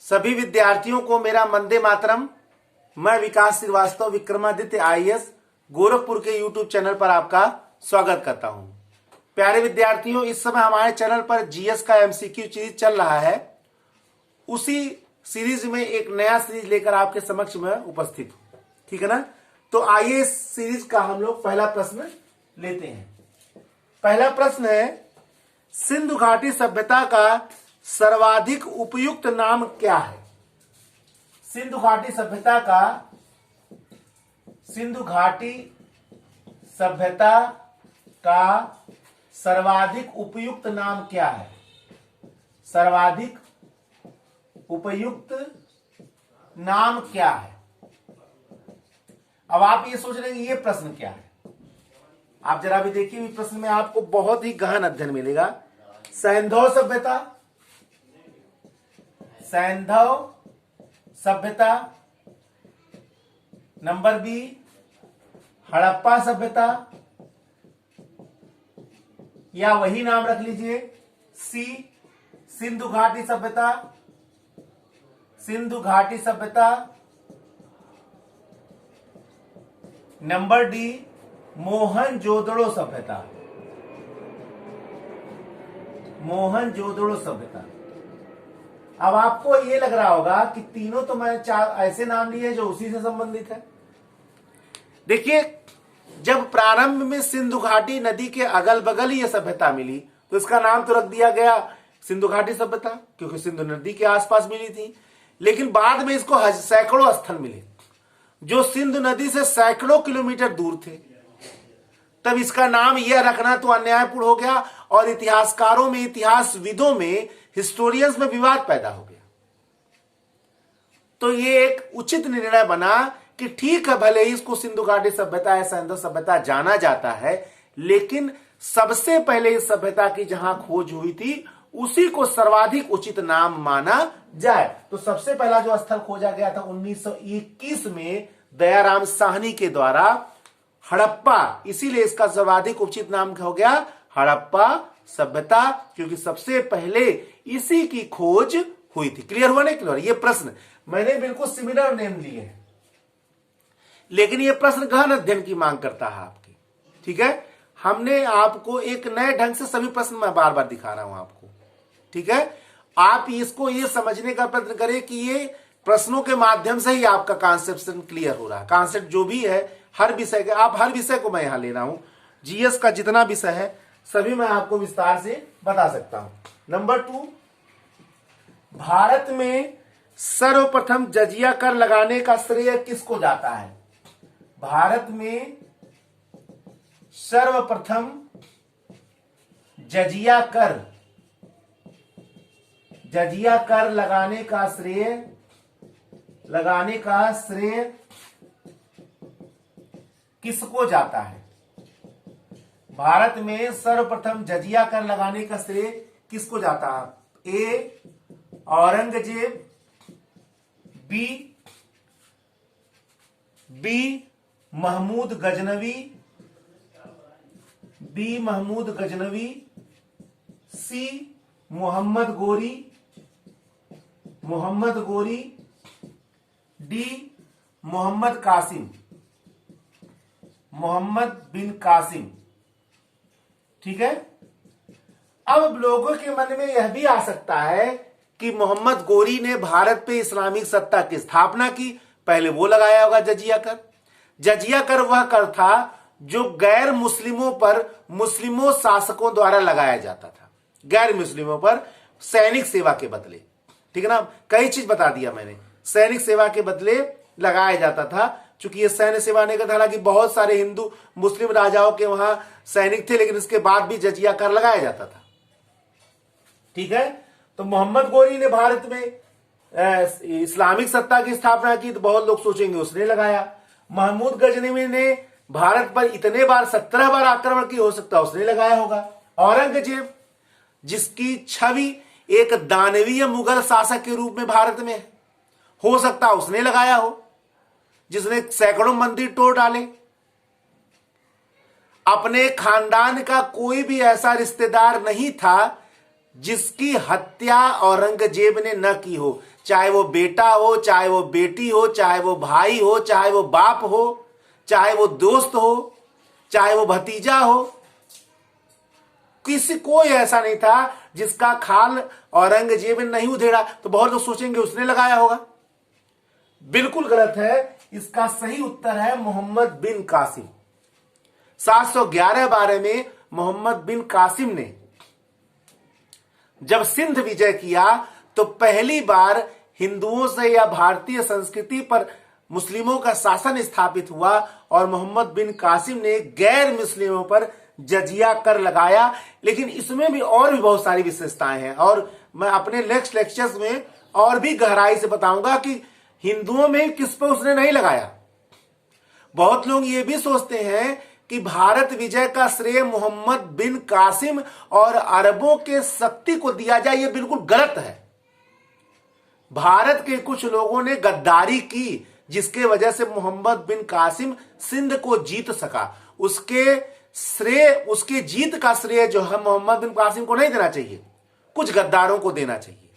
सभी विद्यार्थियों को मेरा वंदे मातरम। मैं विकास श्रीवास्तव विक्रमादित्य आईएएस गोरखपुर के यूट्यूब चैनल पर आपका स्वागत करता हूं। प्यारे विद्यार्थियों, इस समय हमारे चैनल पर जीएस का एमसीक्यू सीरीज चल रहा है। उसी सीरीज में एक नया सीरीज लेकर आपके समक्ष में उपस्थित हूं, ठीक है ना। तो आइए इस सीरीज का हम लोग पहला प्रश्न लेते हैं। पहला प्रश्न है, सिंधु घाटी सभ्यता का सर्वाधिक उपयुक्त नाम क्या है? सिंधु घाटी सभ्यता का सर्वाधिक उपयुक्त नाम क्या है? सर्वाधिक उपयुक्त नाम क्या है? अब आप ये सोच रहे हैं ये प्रश्न क्या है। आप जरा भी देखिए, इस प्रश्न में आपको बहुत ही गहन अध्ययन मिलेगा। सैंधव सभ्यता, नंबर बी हड़प्पा सभ्यता, या वही नाम रख लीजिए सी सिंधु घाटी सभ्यता, नंबर डी मोहनजोदड़ो सभ्यता। अब आपको ये लग रहा होगा कि तीनों तो मैंने चार ऐसे नाम लिए जो उसी से संबंधित है। देखिए, जब प्रारंभ में सिंधु घाटी नदी के अगल बगल ही यह सभ्यता मिली तो इसका नाम तो रख दिया गया सिंधु घाटी सभ्यता, क्योंकि सिंधु नदी के आसपास मिली थी। लेकिन बाद में इसको सैकड़ों स्थल मिले जो सिंधु नदी से सैकड़ों किलोमीटर दूर थे। तब इसका नाम यह रखना तो अन्यायपूर्ण हो गया और इतिहासकारों में, इतिहासविदों में, हिस्टोरियंस में विवाद पैदा हो गया। तो ये एक उचित निर्णय बना कि ठीक है, भले ही इसको सिंधु घाटी सभ्यता या सैंधव सभ्यता जाना जाता है, लेकिन सबसे पहले इस सभ्यता की जहां खोज हुई थी उसी को सर्वाधिक उचित नाम माना जाए। तो सबसे पहला जो स्थल खोजा गया था 1921 में दयाराम साहनी के द्वारा, हड़प्पा, इसीलिए इसका सर्वाधिक उचित नाम हो गया हड़प्पा सभ्यता, क्योंकि सबसे पहले इसी की खोज हुई थी। क्लियर हुआ नहीं? क्लियर। ये प्रश्न मैंने बिल्कुल सिमिलर नेम लिए हैं, लेकिन ये प्रश्न गहन अध्ययन की मांग करता है आपकी, ठीक है। हमने आपको एक नए ढंग से सभी प्रश्न मैं बार बार दिखा रहा हूं आपको, ठीक है। आप इसको ये समझने का प्रयत्न करें कि ये प्रश्नों के माध्यम से ही आपका कॉन्सेप्शन क्लियर हो रहा है। कॉन्सेप्ट जो भी है हर विषय के, आप हर विषय को मैं यहां ले रहा हूं, जीएस का जितना विषय है सभी मैं आपको विस्तार से बता सकता हूं। नंबर 2, भारत में सर्वप्रथम जजिया कर लगाने का श्रेय किसको जाता है? भारत में सर्वप्रथम जजिया कर लगाने का श्रेय किसको जाता है? भारत में सर्वप्रथम जजिया कर लगाने का श्रेय किसको जाता है? ए औरंगजेब, बी महमूद गजनवी, सी मोहम्मद गोरी, डी मोहम्मद बिन कासिम। ठीक है। अब लोगों के मन में यह भी आ सकता है कि मोहम्मद गोरी ने भारत पे इस्लामिक सत्ता की स्थापना की, पहले वो लगाया होगा जजिया कर वह कर था जो गैर मुस्लिमों पर मुस्लिमों शासकों द्वारा लगाया जाता था, गैर मुस्लिमों पर सैनिक सेवा के बदले, ठीक है ना। कई चीज बता दिया मैंने, सैनिक सेवा के बदले लगाया जाता था। चूंकि ये सैन्य सेवा नहीं करता, हालांकि बहुत सारे हिंदू मुस्लिम राजाओं के वहां सैनिक थे, लेकिन इसके बाद भी जजिया कर लगाया जाता था, ठीक है। तो मोहम्मद गोरी ने भारत में इस्लामिक सत्ता की स्थापना की, तो बहुत लोग सोचेंगे उसने लगाया। महमूद गजनवी ने भारत पर इतने बार 17 बार आक्रमण की, हो सकता है उसने लगाया होगा। औरंगजेब, जिसकी छवि एक दानवीय मुगल शासक के रूप में भारत में है, हो सकता है उसने लगाया हो, जिसने सैकड़ों मंदिर तोड़ डाले। अपने खानदान का कोई भी ऐसा रिश्तेदार नहीं था जिसकी हत्या औरंगजेब ने न की हो, चाहे वो बेटा हो, चाहे वो बेटी हो, चाहे वो भाई हो, चाहे वो बाप हो, चाहे वो दोस्त हो, चाहे वो भतीजा हो, किसी कोई ऐसा नहीं था जिसका खाल औरंगजेब ने नहीं उधेड़ा। तो बहुत लोग सोचेंगे उसने लगाया होगा, बिल्कुल गलत है। इसका सही उत्तर है मोहम्मद बिन कासिम। 711 में मोहम्मद बिन कासिम ने जब सिंध विजय किया तो पहली बार हिंदुओं से या भारतीय संस्कृति पर मुस्लिमों का शासन स्थापित हुआ और मोहम्मद बिन कासिम ने गैर मुस्लिमों पर जजिया कर लगाया। लेकिन इसमें भी और भी बहुत सारी विशेषताएं हैं और मैं अपने नेक्स्ट लेक्चर्स में और भी गहराई से बताऊंगा कि हिंदुओं में किस पर उसने नहीं लगाया। बहुत लोग ये भी सोचते हैं कि भारत विजय का श्रेय मोहम्मद बिन कासिम और अरबों के शक्ति को दिया जाए, यह बिल्कुल गलत है। भारत के कुछ लोगों ने गद्दारी की जिसके वजह से मोहम्मद बिन कासिम सिंध को जीत सका। उसके जीत का श्रेय जो है मोहम्मद बिन कासिम को नहीं देना चाहिए, कुछ गद्दारों को देना चाहिए।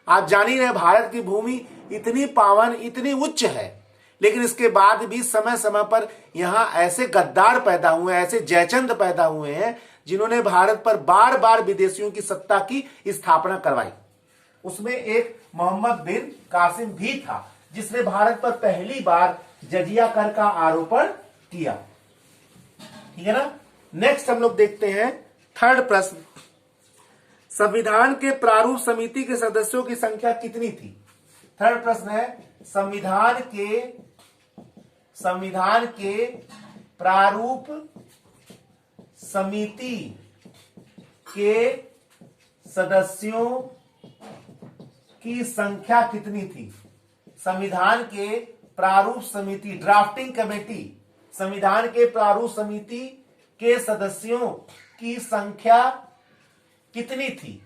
आप जान ही रहे भारत की भूमि इतनी पावन, इतनी उच्च है, लेकिन इसके बाद भी समय समय पर यहां ऐसे गद्दार पैदा हुए, ऐसे जयचंद पैदा हुए हैं जिन्होंने भारत पर बार बार विदेशियों की सत्ता की स्थापना करवाई। उसमें एक मोहम्मद बिन कासिम भी था जिसने भारत पर पहली बार जजिया कर का आरोपण किया। ठीक है ना। नेक्स्ट हम लोग देखते हैं थर्ड प्रश्न, संविधान के प्रारूप समिति के सदस्यों की संख्या कितनी थी। थर्ड प्रश्न है संविधान के प्रारूप समिति के सदस्यों की संख्या कितनी थी। संविधान के प्रारूप समिति, ड्राफ्टिंग कमेटी, संविधान के प्रारूप समिति के सदस्यों की संख्या कितनी थी।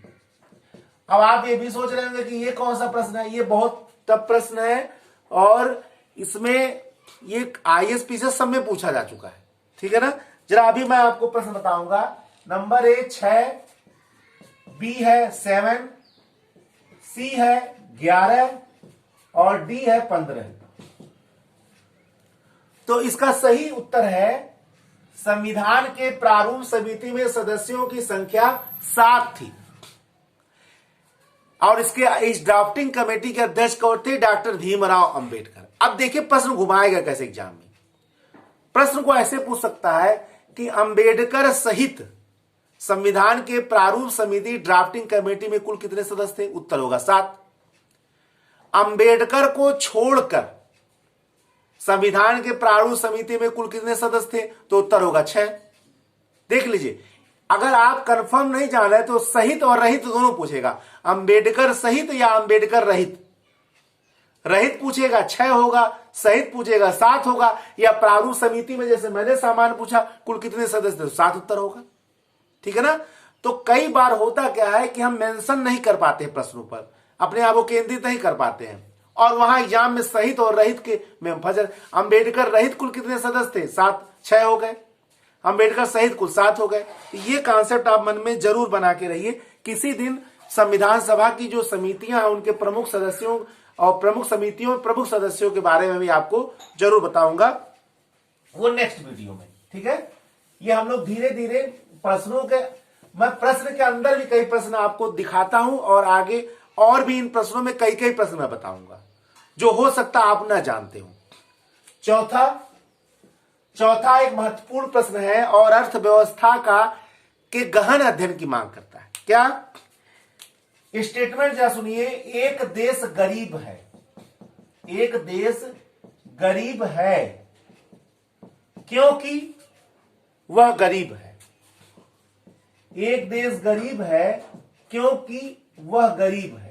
अब आप ये भी सोच रहे होंगे कि ये कौन सा प्रश्न है, ये बहुत टफ प्रश्न है और इसमें ये आईएएस सब में पूछा जा चुका है। ठीक है ना। जरा अभी मैं आपको प्रश्न बताऊंगा। नंबर ए 6, बी है 7, सी है 11 और डी है 15। तो इसका सही उत्तर है संविधान के प्रारूप समिति में सदस्यों की संख्या 7 थी और इस ड्राफ्टिंग कमेटी के अध्यक्ष कौन थे, डॉक्टर भीमराव अंबेडकर। अब देखिए प्रश्न घुमाएगा कैसे एग्जाम में। प्रश्न को ऐसे पूछ सकता है कि अंबेडकर सहित संविधान के प्रारूप समिति ड्राफ्टिंग कमेटी में कुल कितने सदस्य थे। उत्तर होगा 7। अंबेडकर को छोड़कर संविधान के प्रारूप समिति में कुल कितने सदस्य थे, तो उत्तर होगा 6। देख लीजिए, अगर आप कंफर्म नहीं जान रहे तो सहित और रहित दोनों पूछेगा, अंबेडकर सहित या अंबेडकर रहित। रहित पूछेगा 6 होगा, सहित पूछेगा 7 होगा, या प्रारूप समिति में जैसे मैंने सामान पूछा कुल कितने सदस्य थे, 7 उत्तर होगा। ठीक है ना। तो कई बार होता क्या है कि हम मेंशन नहीं कर पाते प्रश्नों पर, अपने आप को केंद्रित नहीं कर पाते हैं और वहां एग्जाम में सहित और रहित के में फंस। अंबेडकर रहित कुल कितने सदस्य थे, 7, 6 हो गए। अंबेडकर सहित कुल 7 हो गए। ये कॉन्सेप्ट आप मन में जरूर बना के रहिए। किसी दिन संविधान सभा की जो समितियां हैं उनके प्रमुख सदस्यों और प्रमुख समितियों प्रमुख सदस्यों के बारे में भी आपको जरूर बताऊंगा, वो नेक्स्ट वीडियो में। ठीक है। ये हम लोग धीरे धीरे प्रश्नों के, मैं प्रश्न के अंदर भी कई प्रश्न आपको दिखाता हूं और आगे और भी इन प्रश्नों में कई कई प्रश्न मैं बताऊंगा जो हो सकता आप ना जानते हो। चौथा एक महत्वपूर्ण प्रश्न है और अर्थव्यवस्था के गहन अध्ययन की मांग करता है। क्या स्टेटमेंट जरा सुनिए। एक देश गरीब है, एक देश गरीब है क्योंकि वह गरीब है। एक देश गरीब है क्योंकि वह गरीब है।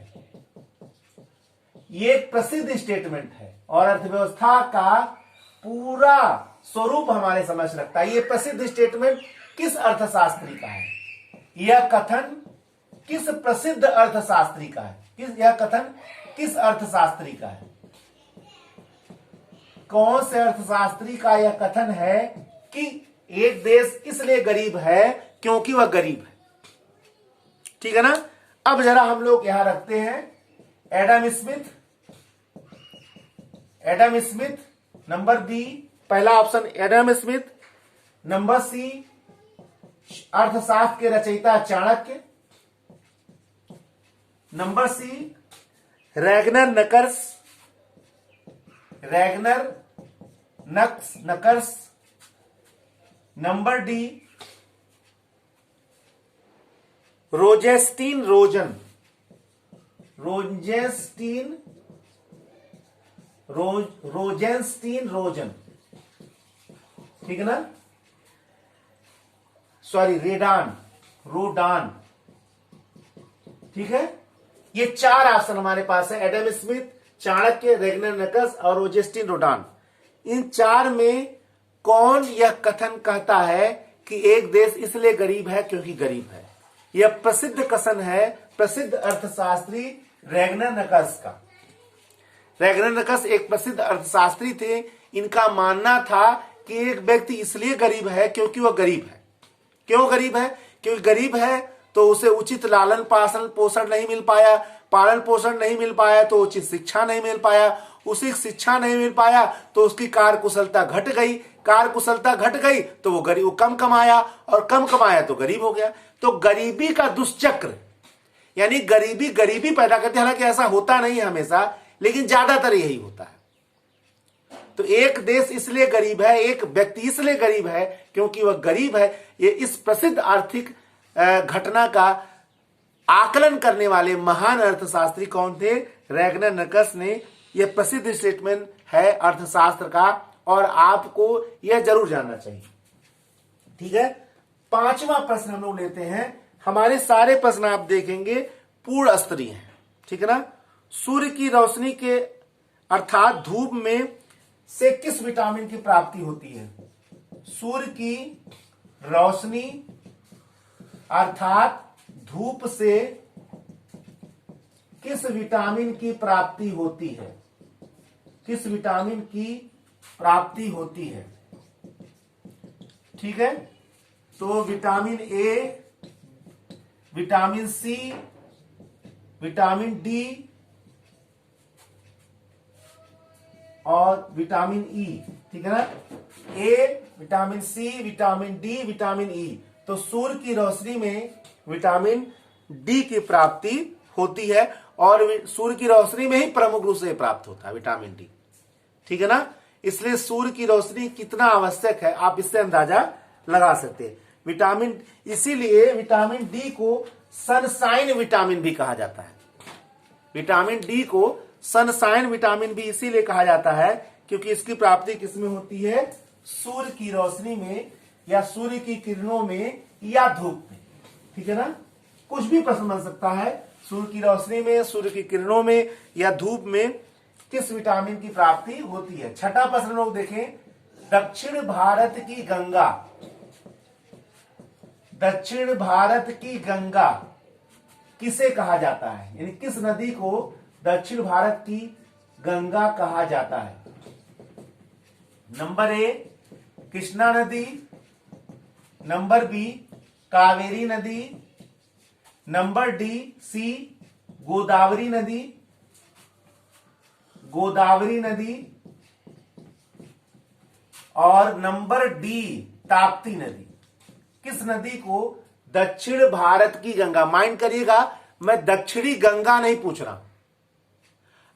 ये एक प्रसिद्ध स्टेटमेंट है और अर्थव्यवस्था का पूरा स्वरूप हमारे समझ रखता है। ये प्रसिद्ध स्टेटमेंट किस अर्थशास्त्री का है, यह कथन किस प्रसिद्ध अर्थशास्त्री का है, यह कथन किस अर्थशास्त्री का है, कौन से अर्थशास्त्री का यह कथन है कि एक देश इसलिए गरीब है क्योंकि वह गरीब है। ठीक है ना। अब जरा हम लोग यहां रखते हैं एडम स्मिथ, नंबर बी पहला option Adam Smith, number C अर्थशास्त्र के रचयिता Chanakya, number C Ragnar Nurkse, number D Rosenstein Rodan, ठीक है ना, सॉरी रोडान, ठीक है। ये 4 ऑप्शन हमारे पास है, एडम स्मिथ, चाणक्य, रैगनर नकर्स और रोजेस्टीन रोडान। इन 4 में कौन यह कथन कहता है कि एक देश इसलिए गरीब है क्योंकि गरीब है? यह प्रसिद्ध कथन है प्रसिद्ध अर्थशास्त्री रैगनर नकर्स का। रैगनर नकर्स एक प्रसिद्ध अर्थशास्त्री थे। इनका मानना था कि एक व्यक्ति इसलिए गरीब है क्योंकि वह गरीब है। क्यों गरीब है? क्योंकि गरीब है तो उसे उचित लालन पोषण नहीं मिल पाया, पालन पोषण नहीं मिल पाया तो उचित शिक्षा नहीं मिल पाया, उसी शिक्षा नहीं मिल पाया तो उसकी कार्यकुशलता घट गई, तो वो कम कमाया और कम कमाया तो गरीब हो गया। तो गरीबी का दुष्चक्र, यानी गरीबी पैदा करती है। हालांकि ऐसा होता नहीं है हमेशा, लेकिन ज्यादातर यही होता है। तो एक देश इसलिए गरीब है, एक व्यक्ति इसलिए गरीब है क्योंकि वह गरीब है। ये इस प्रसिद्ध आर्थिक घटना का आकलन करने वाले महान अर्थशास्त्री कौन थे? रैगनर नकर्स ने। यह प्रसिद्ध स्टेटमेंट है अर्थशास्त्र का और आपको यह जरूर जानना चाहिए, ठीक है। 5वां प्रश्न हम लोग लेते हैं। हमारे सारे प्रश्न आप देखेंगे पूर्ण स्तरीय हैं, ठीक है ना। सूर्य की रोशनी के अर्थात धूप में से किस विटामिन की प्राप्ति होती है? सूर्य की रोशनी अर्थात धूप से किस विटामिन की प्राप्ति होती है? किस विटामिन की प्राप्ति होती है? ठीक है, तो vitamin A, vitamin C, vitamin D और विटामिन ई, ठीक है ना। A, vitamin C, vitamin D, vitamin E. तो सूर्य की रोशनी में विटामिन डी की प्राप्ति होती है और सूर्य की रोशनी में ही प्रमुख रूप से प्राप्त होता है विटामिन डी, ठीक है ना। इसलिए सूर्य की रोशनी कितना आवश्यक है आप इससे अंदाजा लगा सकते हैं। विटामिन, इसीलिए विटामिन डी को सनशाइन विटामिन भी कहा जाता है। विटामिन डी को सनशाइन विटामिन भी इसीलिए कहा जाता है क्योंकि इसकी प्राप्ति किसमें होती है? सूर्य की रोशनी में या सूर्य की किरणों में या धूप में, ठीक है ना। कुछ भी प्रश्न बन सकता है, सूर्य की रोशनी में, सूर्य की किरणों में या धूप में किस विटामिन की प्राप्ति होती है। 6ठा प्रश्न लोग देखें। दक्षिण भारत की गंगा, दक्षिण भारत की गंगा किसे कहा जाता है? यानी किस नदी को दक्षिण भारत की गंगा कहा जाता है? नंबर ए कृष्णा नदी, नंबर बी कावेरी नदी, नंबर डी सी गोदावरी नदी, और नंबर डी ताप्ती नदी। किस नदी को दक्षिण भारत की गंगा, माइंड करिएगा मैं दक्षिणी गंगा नहीं पूछ रहा।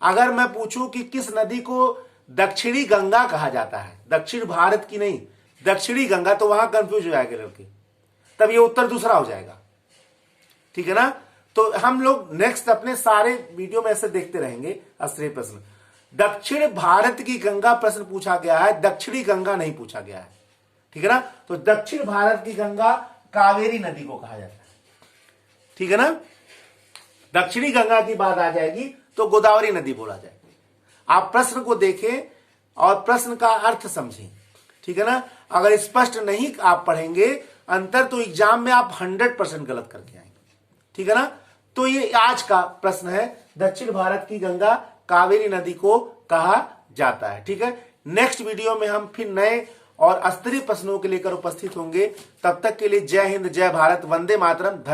अगर मैं पूछूं कि किस नदी को दक्षिणी गंगा कहा जाता है, दक्षिण भारत की नहीं, दक्षिणी गंगा, तो वहां कंफ्यूज हो जाएंगे लड़के, तब ये उत्तर दूसरा हो जाएगा, ठीक है ना। तो हम लोग नेक्स्ट अपने सारे वीडियो में ऐसे देखते रहेंगे आश्चर्य प्रश्न। दक्षिण भारत की गंगा प्रश्न पूछा गया है, दक्षिणी गंगा नहीं पूछा गया है, ठीक है ना। तो दक्षिण भारत की गंगा कावेरी नदी को कहा जाता है, ठीक है ना। दक्षिणी गंगा की बात आ जाएगी तो गोदावरी नदी बोला जाएगा। आप प्रश्न को देखें और प्रश्न का अर्थ समझें, ठीक है ना। अगर स्पष्ट नहीं आप पढ़ेंगे अंतर, तो एग्जाम में आप 100% गलत करके आएंगे, ठीक है ना। तो ये आज का प्रश्न है, दक्षिण भारत की गंगा कावेरी नदी को कहा जाता है, ठीक है। नेक्स्ट वीडियो में हम फिर नए और स्तरीय प्रश्नों के लेकर उपस्थित होंगे। तब तक के लिए जय हिंद, जय भारत, वंदे मातरम, धन्यवाद।